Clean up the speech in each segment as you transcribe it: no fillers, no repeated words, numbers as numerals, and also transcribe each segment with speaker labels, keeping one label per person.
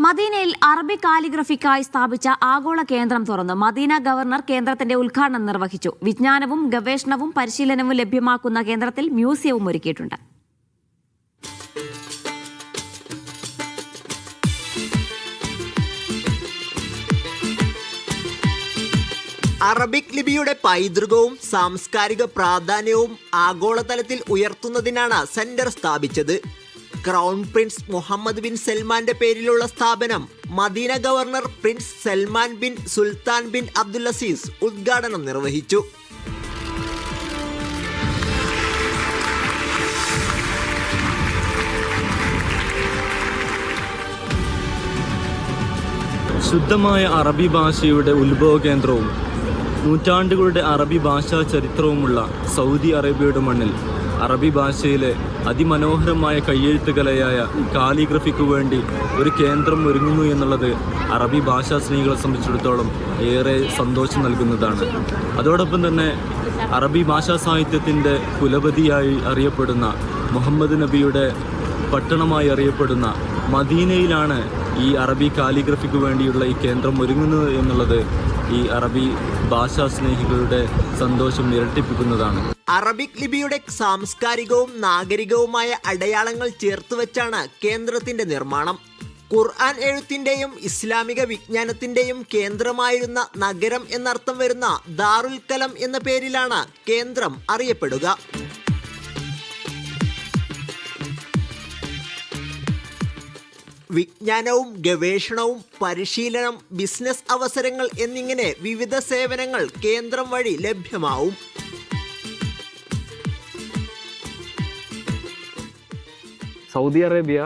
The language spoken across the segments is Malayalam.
Speaker 1: മദീനയിൽ അറബി കാലിഗ്രഫിക്കായി സ്ഥാപിച്ച ആഗോള കേന്ദ്രം തുറന്നു. മദീന ഗവർണർ കേന്ദ്രത്തിന്റെ ഉദ്ഘാടനം നിർവഹിച്ചു. വിജ്ഞാനവും ഗവേഷണവും പരിശീലനവും ലഭ്യമാക്കുന്ന കേന്ദ്രത്തിൽ മ്യൂസിയവും ഒരുക്കിയിട്ടുണ്ട്.
Speaker 2: അറബിക് ലിപിയുടെ പൈതൃകവും സാംസ്കാരിക പ്രാധാന്യവും ആഗോളതലത്തിൽ ഉയർത്തുന്നതിനാണ് സെന്റർ സ്ഥാപിച്ചത്. ക്രൗൺ പ്രിൻസ് മുഹമ്മദ് ബിൻ സൽമാന്റെ പേരിലുള്ള സ്ഥാപനം Medina governor Prince Salman bin Sultan bin Abdul Aziz ഉദ്ഘാടനം നിർവഹിച്ചു.
Speaker 3: ശുദ്ധമായ അറബി ഭാഷയുടെ ഉത്ഭവ കേന്ദ്രവും നൂറ്റാണ്ടുകളുടെ അറബി ഭാഷാ ചരിത്രവുമുള്ള സൗദി അറേബ്യയുടെ മണ്ണിൽ അറബി ഭാഷയിലെ അതിമനോഹരമായ കയ്യെഴുത്ത് കലയായ കാലിഗ്രഫിക്കു വേണ്ടി ഒരു കേന്ദ്രം ഒരുങ്ങുന്നു എന്നുള്ളത് അറബി ഭാഷാ സ്നേഹികളെ സംബന്ധിച്ചിടത്തോളം ഏറെ സന്തോഷം നൽകുന്നതാണ്. അതോടൊപ്പം തന്നെ അറബി ഭാഷാ സാഹിത്യത്തിൻ്റെ കുലപതിയായി അറിയപ്പെടുന്ന മുഹമ്മദ് നബിയുടെ പട്ടണമായി അറിയപ്പെടുന്ന മദീനയിലാണ് ഈ അറബി കാലിഗ്രഫിക്ക് വേണ്ടിയുള്ള ഈ കേന്ദ്രം ഒരുങ്ങുന്നത് എന്നുള്ളത് ഈ അറബി ഭാഷാ സ്നേഹികളുടെ സന്തോഷം ഇരട്ടിപ്പിക്കുന്നതാണ്.
Speaker 2: അറബിക് ലിപിയുടെ സാംസ്കാരികവും നാഗരികവുമായ അടയാളങ്ങൾ ചേർത്തുവെച്ചാണ് കേന്ദ്രത്തിന്റെ നിർമ്മാണം. ഖുർആൻ എഴുത്തിന്റെയും ഇസ്ലാമിക വിജ്ഞാനത്തിന്റെയും കേന്ദ്രമായിരുന്ന നഗരം എന്നർത്ഥം വരുന്ന ദാറുൽ കലം എന്ന പേരിലാണ് കേന്ദ്രം അറിയപ്പെടുക. വിജ്ഞാനവും ഗവേഷണവും പരിശീലനം, ബിസിനസ് അവസരങ്ങൾ എന്നിങ്ങനെ വിവിധ സേവനങ്ങൾ കേന്ദ്രം വഴി ലഭ്യമാവും.
Speaker 4: സൗദി അറേബ്യ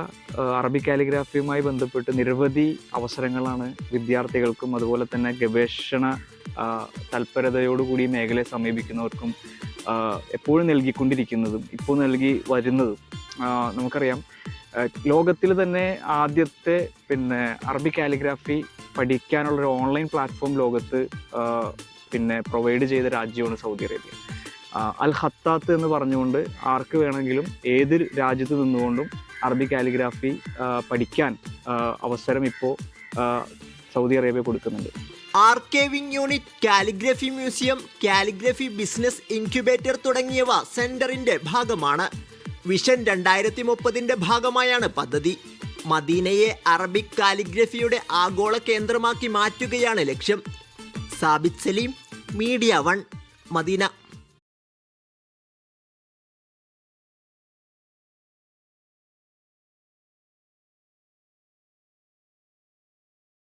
Speaker 4: അറബി കാലിഗ്രാഫിയുമായി ബന്ധപ്പെട്ട് നിരവധി അവസരങ്ങളാണ് വിദ്യാർത്ഥികൾക്കും അതുപോലെ തന്നെ ഗവേഷണ തൽപരതയോടുകൂടി മേഖലയെ സമീപിക്കുന്നവർക്കും എപ്പോഴും നൽകിക്കൊണ്ടിരിക്കുന്നതും ഇപ്പോൾ നൽകി വരുന്നതും. നമുക്കറിയാം, ലോകത്തിൽ തന്നെ ആദ്യത്തെ അറബി കാലിഗ്രാഫി പഠിക്കാനുള്ളൊരു ഓൺലൈൻ പ്ലാറ്റ്ഫോം ലോകത്ത് പ്രൊവൈഡ് ചെയ്ത രാജ്യമാണ് സൗദി അറേബ്യ. അൽ ഖത്താത്ത് എന്ന് പറഞ്ഞുകൊണ്ട് ആർക്ക് വേണമെങ്കിലും ഏത് രാജ്യത്ത് നിന്നുകൊണ്ടും അറബി കാലിഗ്രാഫി പഠിക്കാൻ അവസരം ഇപ്പോൾ സൗദി അറേബ്യ കൊടുക്കുന്നുണ്ട്.
Speaker 2: Archiving unit, calligraphy museum, calligraphy business incubator തുടങ്ങിയവ സെന്ററിന്റെ ഭാഗമാണ്. വിഷൻ 2030 ഭാഗമായാണ് പദ്ധതി. മദീനയെ അറബിക് കാലിഗ്രഫിയുടെ ആഗോള കേന്ദ്രമാക്കി മാറ്റുകയാണ് ലക്ഷ്യം. Sabith Saleem, media 1, Medina.